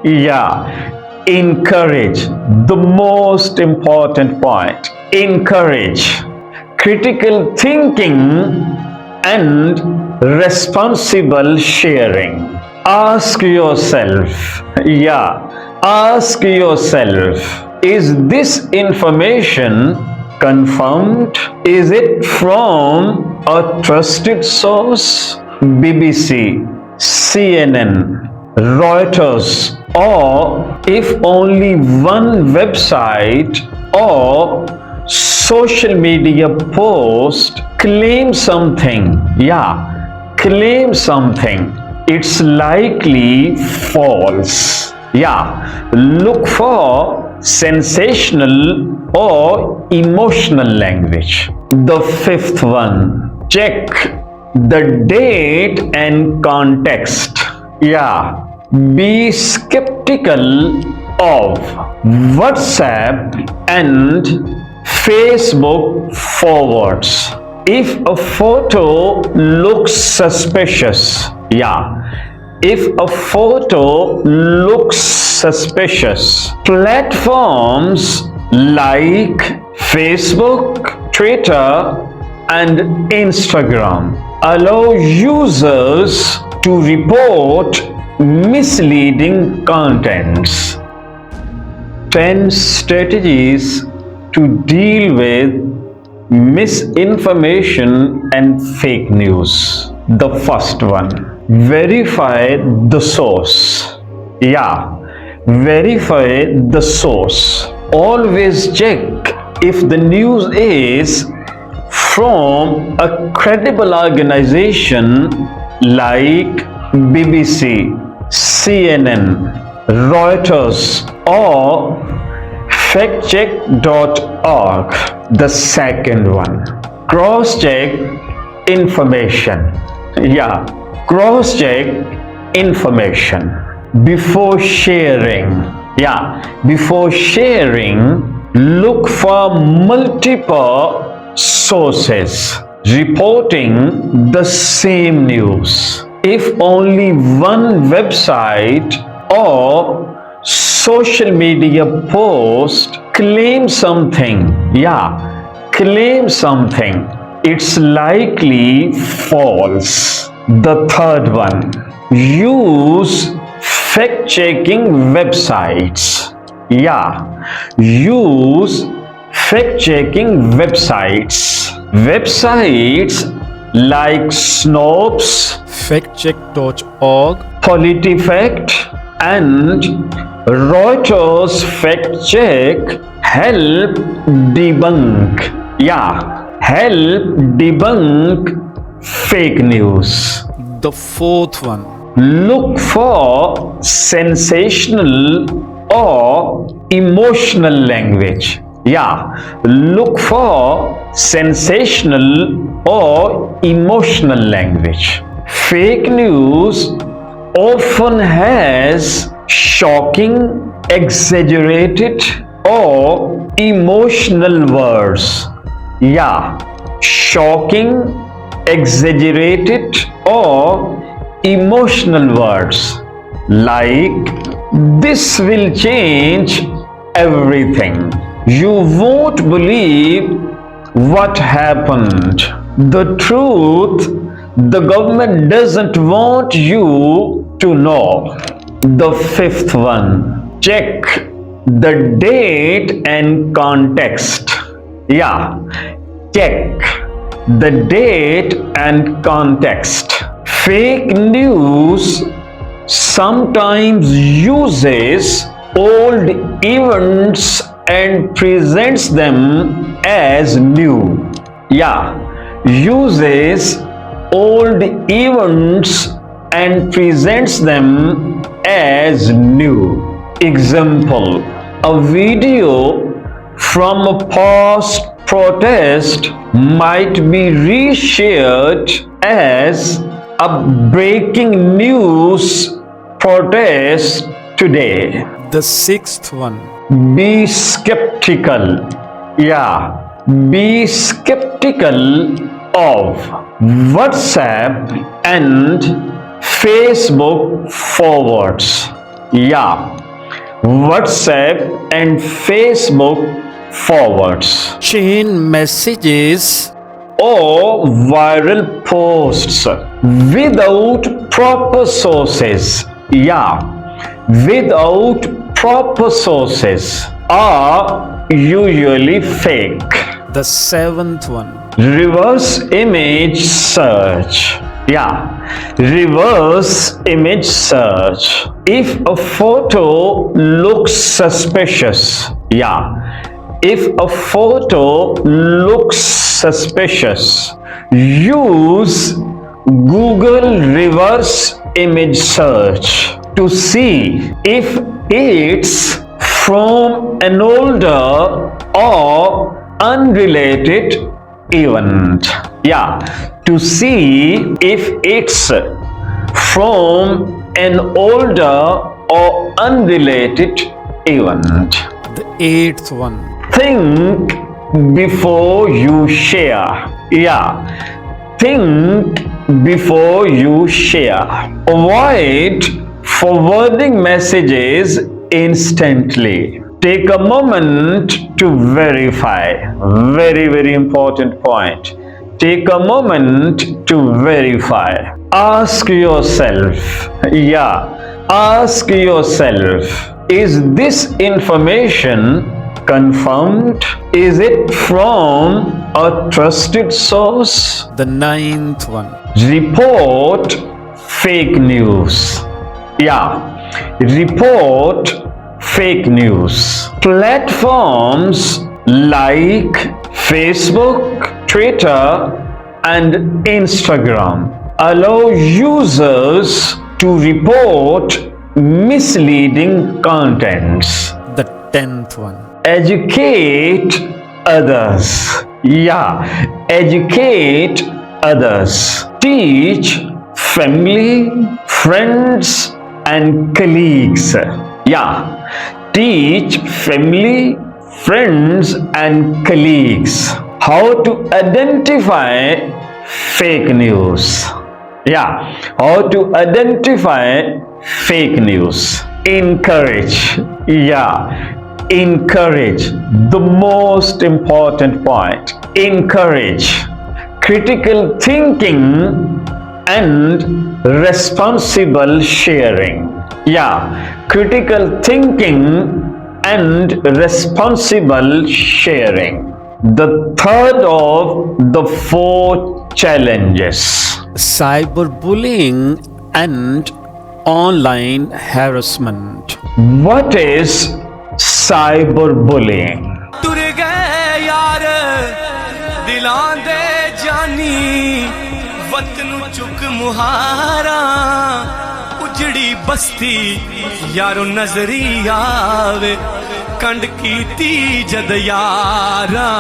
Yeah, encourage, the most important point. Encourage critical thinking and responsible sharing. Ask yourself, is this information confirmed? Is it from a trusted source? BBC, CNN, Reuters, or if only one website or social media post claims something, it's likely false. Look for sensational or emotional language. The fifth one, check the date and context. Be skeptical of WhatsApp and Facebook forwards. If a photo looks suspicious, platforms like Facebook, Twitter, and Instagram allow users to report misleading contents. 10 strategies to deal with misinformation and fake news. The first one, verify the source. Verify the source. Always check if the news is from a credible organization like BBC, CNN, Reuters, or factcheck.org. The second one, cross-check information. Cross-check information before sharing. Before sharing, look for multiple sources reporting the same news. If only one website or social media post claims something, it's likely false. The third one, use fact-checking websites. Use fact-checking websites. Websites like Snopes, factcheck.org, PolitiFact, and Reuters Fact Check help debunk fake news. The fourth one, look for sensational or emotional language. Look for sensational or emotional language. Fake news often has shocking, exaggerated, or emotional words. Shocking, exaggerated, or emotional words like, this will change everything. You won't believe what happened. The truth the government doesn't want you to know. The fifth one, check the date and context. Check the date and context. Fake news sometimes uses old events and presents them as new. Uses old events and presents them as new. Example, a video from a past protest might be reshared as a breaking news protest today. The sixth one, be skeptical. Be skeptical of WhatsApp and Facebook forwards. Yeah. WhatsApp and Facebook forwards chain messages or viral posts without proper sources. Yeah. Without proper sources are usually fake. the seventh one Reverse image search. Yeah, reverse image search. If a photo looks suspicious, if a photo looks suspicious, use Google reverse image search to see if it's from an older or unrelated event. Yeah, to see if it's from an older or unrelated event. the eighth one Think before you share. Yeah, think before you share. Avoid forwarding messages instantly. Take a moment to verify. Very, very important point. Take a moment to verify. Ask yourself, ask yourself, is this information confirmed? Is it from a trusted source? the ninth one Report fake news. Report fake news. Platforms like Facebook, Twitter, and Instagram allow users to report misleading contents. the tenth one Educate others. Educate others. Teach family, friends, and colleagues. Teach family, friends, and colleagues how to identify fake news. How to identify fake news. Encourage. Encourage. The most important point. Encourage critical thinking and responsible sharing. Critical thinking and responsible sharing. The third of the four challenges. cyberbullying and online harassment What is cyberbullying? ਤੁਰ ਗਏ ਯਾਰ ਦਿਲਾਂ ਦੇ ਜਾਨੀ ਵਤਨ ਚੁੱਕ ਮੁਹਾਰਾ ਉਜੜੀ ਬਸਤੀ ਯਾਰੋ ਨਜ਼ਰੀ ਆਵੇ ਕੰਡ ਕੀਤੀ ਜਦ ਯਾਰਾਂ